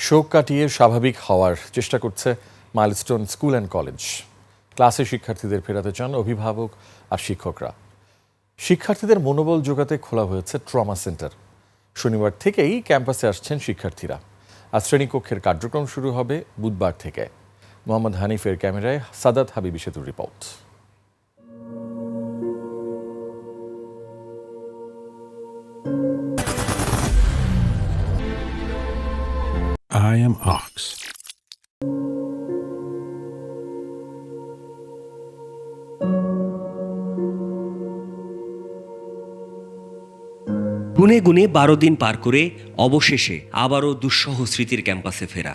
শোক কাটিয়ে স্বাভাবিক হওয়ার চেষ্টা করছে মাইলস্টোন স্কুল অ্যান্ড কলেজ। ক্লাসে শিক্ষার্থীদের ফেরাতে চান অভিভাবক আর শিক্ষকরা। শিক্ষার্থীদের মনোবল জোগাতে খোলা হয়েছে ট্রমা সেন্টার। শনিবার থেকেই ক্যাম্পাসে আসছেন শিক্ষার্থীরা। আর শ্রেণীকক্ষের কার্যক্রম শুরু হবে বুধবার থেকে। মোহাম্মদ হানিফের ক্যামেরায় সাদাত হাবিবি সেতুর রিপোর্ট। I am Ox. গুনে গুনে 12 দিন পার করে অবশেষে আবারও দুঃসহ স্মৃতির ক্যাম্পাসে ফেরা।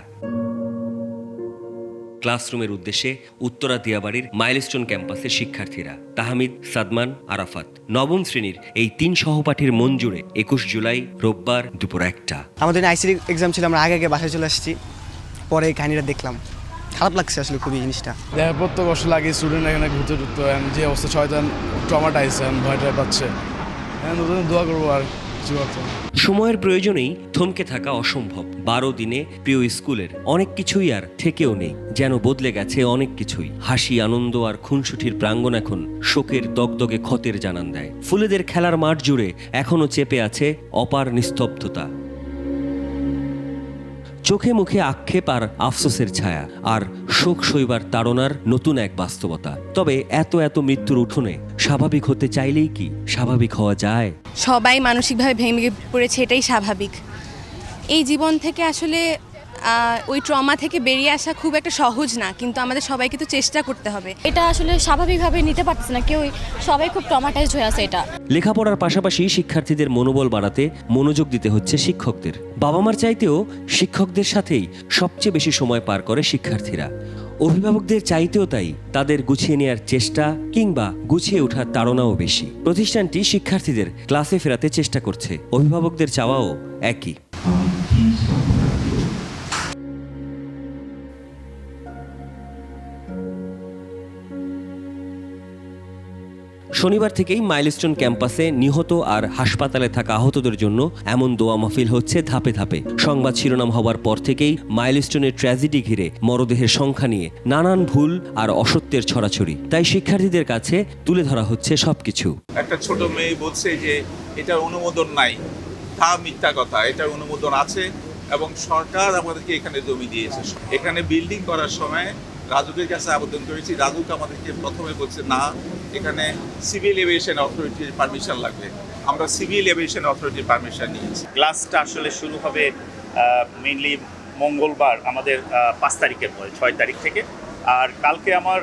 ক্লাসরুমের উদ্দেশ্যে উত্তরা দিয়াবাড়ির মাইলস্টোন ক্যাম্পাসের শিক্ষার্থীরা তাহমিদ, সাদমান, আরাফাত। নবম শ্রেণীর এই 3 সহপাঠীর মন জুড়ে 21 জুলাই রোববার দুপুর 1টা। আমাদের আইসিডি এক্সাম ছিল, আমরা আগে বাসায় চলে আসছি, পরে এই কাহিনীটা দেখলাম, খারাপ লাগছে আসলে খুবই জিনিসটা। দেখা প্রত্যেক বছর লাগে স্টুডেন্ট এখানে ঘুরতে টুরতে, যে অবস্থা শয়তান ট্রমাটাইজ ভয়টা পাচ্ছে, দোয়া করবো আর কিছু করতে। সময়ের প্রয়োজনেই থমকে থাকা অসম্ভব। 12 দিনে প্রিয় স্কুলের অনেক কিছুই আর থেকেও নেই, যেন বদলে গেছে অনেক কিছুই। হাসি, আনন্দ আর খুনসুটির প্রাঙ্গণ এখন শোকের দগদগে ক্ষতের জানান দেয়। ফুলেদের খেলার মাঠ জুড়ে এখনো চেপে আছে অপার নিস্তব্ধতা। চোখে মুখে আক্ষেপ আর আফসোসের ছায়া, আর শোক সইবার তাড়নার নতুন এক বাস্তবতা। তবে এত মৃত্যুর উঠোনে স্বাভাবিক হতে চাইলেই কি স্বাভাবিক হওয়া যায়? সবাই মানসিকভাবে ভেঙে পড়েছে, এটাই স্বাভাবিক। এই জীবন থেকে আসলে ওই ট্রমা থেকে বেরিয়ে আসা খুব একটা সহজ না, কিন্তু আমাদের সবাইকে তো চেষ্টা করতে হবে। এটা আসলে স্বাভাবিকভাবে নিতে পারতেছে না কেউ, সবাই খুব ট্রমাটাইজড হয়ে আছে। এটা লেখাপড়ার পাশাপাশি শিক্ষার্থীদের মনোবল বাড়াতে মনোযোগ দিতে হচ্ছে শিক্ষকদের। বাবা মার চাইতেও শিক্ষকদের সাথেই সবচেয়ে বেশি সময় পার করে শিক্ষার্থীরা। অভিভাবকদের চাইতেও তাই তাদের গুছিয়ে নেওয়ার চেষ্টা কিংবা গুছিয়ে ওঠার তাড়নাও বেশি। প্রতিষ্ঠানটি শিক্ষার্থীদের ক্লাসে ফেরাতে চেষ্টা করছে, অভিভাবকদের চাওয়াও একই। শনিবার থেকেই মাইলস্টোন ক্যাম্পাসে নিহত আর হাসপাতালে থাকা আহতদের জন্য এমন দোয়া মাহফিল হচ্ছে ধাপে ধাপে। সংবাদ শিরোনাম হবার পর থেকেই মাইলস্টোনের ট্র্যাজেডি ঘিরে মরদেহের সংখ্যা নিয়ে নানান ভুল আর অসত্যের ছড়াছড়ি। তাই শিক্ষার্থীদের কাছে তুলে ধরা হচ্ছে সবকিছু। একটা ছোট মেয়ে বলছে যে এটার অনুমোদন নাই, তা মিথ্যা কথা। এটার অনুমোদন আছে এবং সরকার আমাদেরকে এখানে জমি দিয়েছে। এখানে বিল্ডিং করার সময় রাজুকের কাছে আবেদন করেছি, রাজুক আমাদেরকে প্রথমে বলছে না, এখানে সিভিল এভিয়েশন অথরিটির পারমিশন লাগবে। আমরা সিভিল এভিয়েশন অথরিটির পারমিশন নিয়েছি। ক্লাসটা আসলে শুরু হবে মেইনলি মঙ্গলবার আমাদের 5 তারিখের পরে, 6 তারিখ থেকে। আর কালকে আমার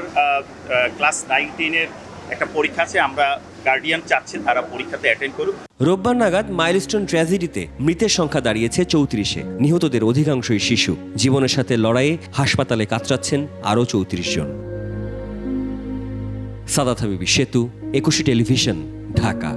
ক্লাস 9-10-এর একটা পরীক্ষা আছে, আমরা গার্ডিয়ান চাচ্ছে তারা পরীক্ষাতে অ্যাটেন্ড করুক। রোববার নাগাদ মাইলস্টোন ট্র্যাজেডিতে মৃতের সংখ্যা দাঁড়িয়েছে 34-এ। নিহতদের অধিকাংশই শিশু। জীবনের সাথে লড়াইয়ে হাসপাতালে কাতরাচ্ছেন আরও 34 জন। সাদাত হাবিবি সেতু, 21 টেলিভিশন, ঢাকা।